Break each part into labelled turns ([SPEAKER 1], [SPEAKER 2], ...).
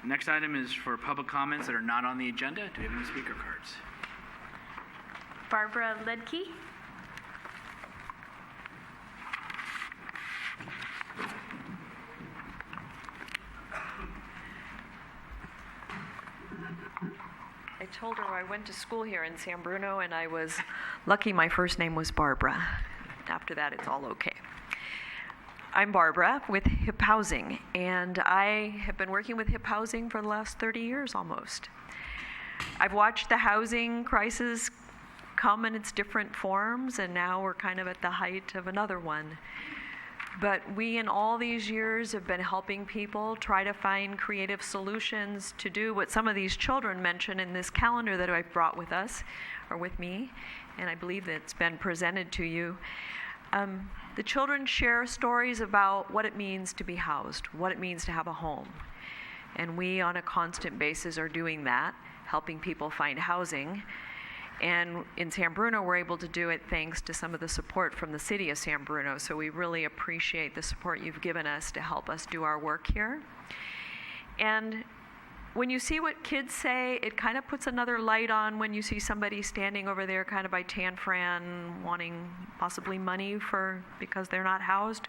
[SPEAKER 1] Next item is for public comments that are not on the agenda. Do we have any speaker cards?
[SPEAKER 2] Barbara Ledke.
[SPEAKER 3] I told her I went to school here in San Bruno, and I was lucky my first name was Barbara. After that, it's all okay. I'm Barbara with HIP Housing, and I have been working with HIP Housing for the last 30 years almost. I've watched the housing crisis come in its different forms, and now we're kind of at the height of another one. But we, in all these years, have been helping people try to find creative solutions to do what some of these children mention in this calendar that I've brought with us, or with me, and I believe that it's been presented to you. The children share stories about what it means to be housed, what it means to have a home. And we, on a constant basis, are doing that, helping people find housing. And in San Bruno, we're able to do it thanks to some of the support from the city of San Bruno. So we really appreciate the support you've given us to help us do our work here. And when you see what kids say, it kind of puts another light on when you see somebody standing over there kind of by Tan Fran wanting possibly money because they're not housed.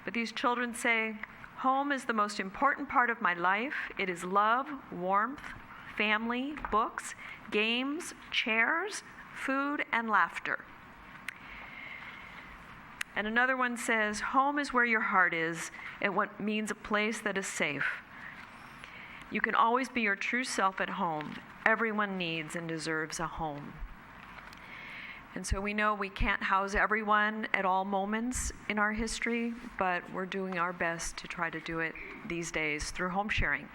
[SPEAKER 3] But these children say, home is the most important part of my life. It is love, warmth, family, books, games, chairs, food, and laughter. And another one says, home is where your heart is, and what means a place that is safe. You can always be your true self at home. Everyone needs and deserves a home. And so we know we can't house everyone at all moments in our history, but we're doing our best to try to do it these days through home sharing.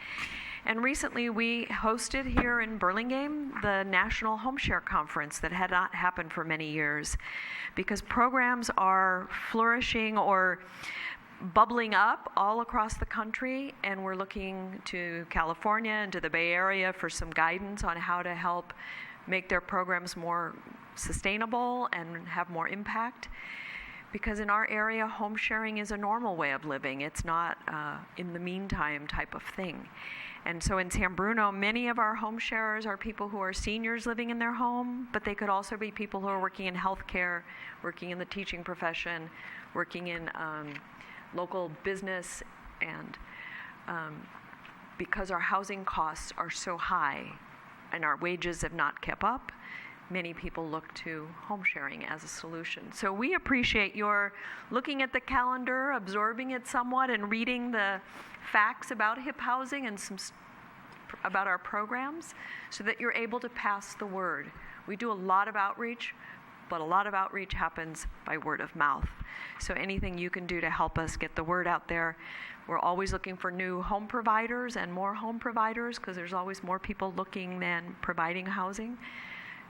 [SPEAKER 3] And recently we hosted here in Burlingame the National Home Share Conference that had not happened for many years, because programs are flourishing or bubbling up all across the country, and we're looking to California and to the Bay Area for some guidance on how to help make their programs more sustainable and have more impact. Because in our area, home sharing is a normal way of living. It's not in the meantime type of thing. And so in San Bruno, many of our home sharers are people who are seniors living in their home, but they could also be people who are working in healthcare, working in the teaching profession, working in local business. And because our housing costs are so high and our wages have not kept up, many people look to home sharing as a solution. So we appreciate your looking at the calendar, absorbing it somewhat, and reading the facts about HIP housing and some about our programs so that you're able to pass the word. We do a lot of outreach, but a lot of outreach happens by word of mouth. So anything you can do to help us get the word out there. We're always looking for new home providers and more home providers, because there's always more people looking than providing housing.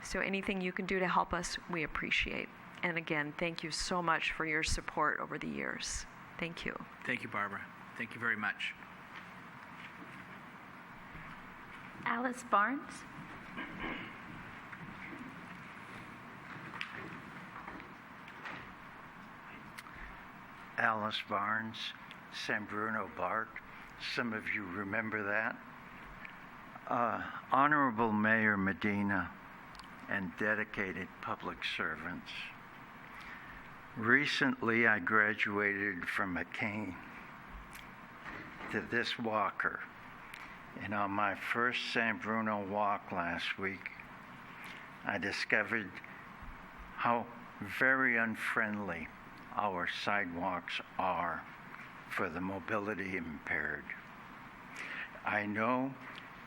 [SPEAKER 3] So anything you can do to help us, we appreciate. And again, thank you so much for your support over the years. Thank you.
[SPEAKER 1] Thank you, Barbara. Thank you very much.
[SPEAKER 2] Alice Barnes.
[SPEAKER 4] Alice Barnes, San Bruno Bart. Some of you remember that. Honorable Mayor Medina and dedicated public servants. Recently, I graduated from a cane to this walker. And on my first San Bruno walk last week, I discovered how very unfriendly our sidewalks are for the mobility impaired. I know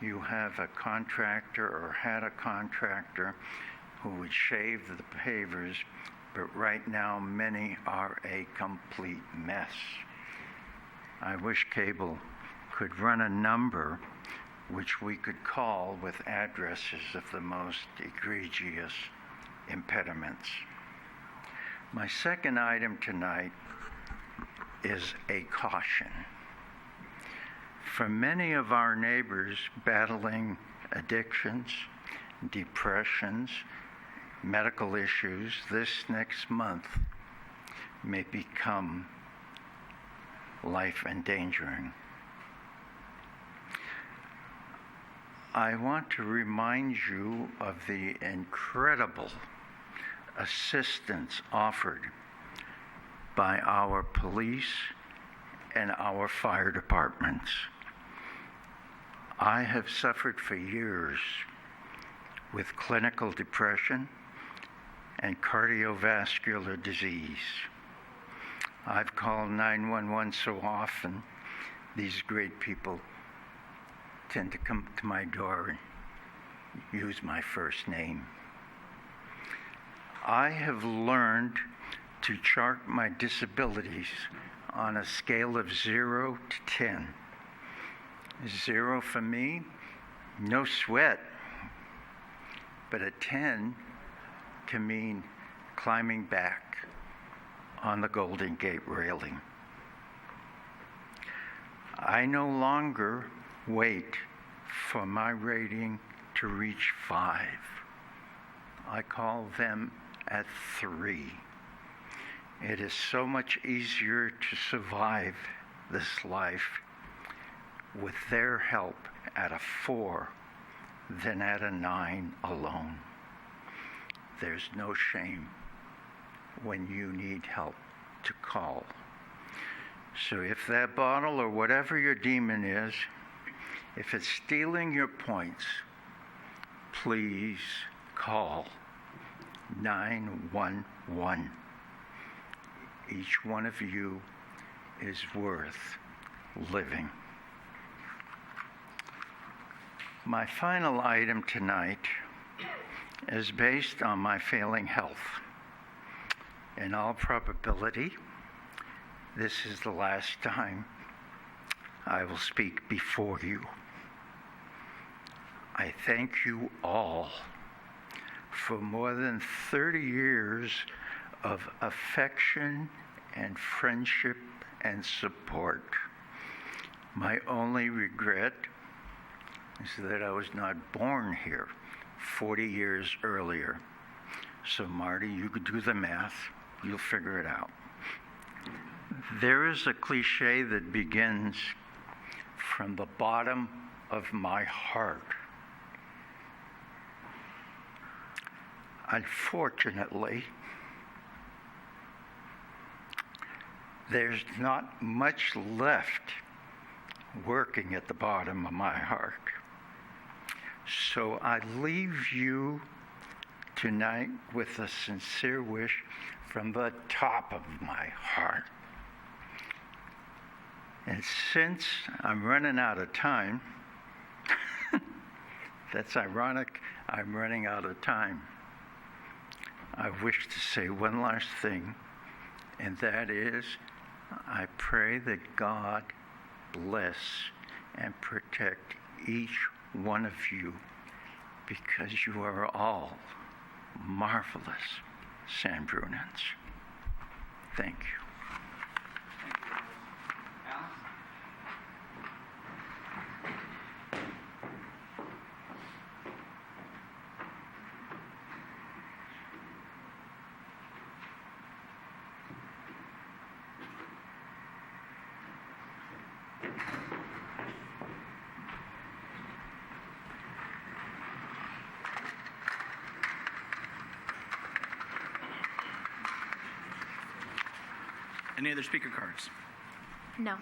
[SPEAKER 4] you have a contractor or had a contractor who would shave the pavers, but right now many are a complete mess. I wish cable could run a number which we could call with addresses of the most egregious impediments. My second item tonight is a caution. For many of our neighbors battling addictions, depressions, medical issues, this next month may become life-endangering. I want to remind you of the incredible assistance offered by our police and our fire departments. I have suffered for years with clinical depression and cardiovascular disease. I've called 911 so often, these great people tend to come to my door and use my first name. I have learned to chart my disabilities on a scale of 0 to 10. 0 for me, no sweat, but a 10 can mean climbing back on the Golden Gate railing. I no longer wait for my rating to reach 5. I call them at 3. It is so much easier to survive this life with their help at a 4 than at a 9 alone. There's no shame when you need help to call. So if that bottle or whatever your demon is, if it's stealing your points, please call 911. Each one of you is worth living. My final item tonight is based on my failing health. In all probability, this is the last time I will speak before you. I thank you all for more than 30 years of affection and friendship and support. My only regret is that I was not born here 40 years earlier. So Marty, you could do the math, you'll figure it out. There is a cliche that begins from the bottom of my heart. Unfortunately, there's not much left working at the bottom of my heart. So I leave you tonight with a sincere wish from the top of my heart. And since I'm running out of time, that's ironic, I'm running out of time. I wish to say one last thing, and that is, I pray that God bless and protect each one of you, because you are all marvelous San Brunans. Thank you.
[SPEAKER 1] Any other speaker cards?
[SPEAKER 2] No.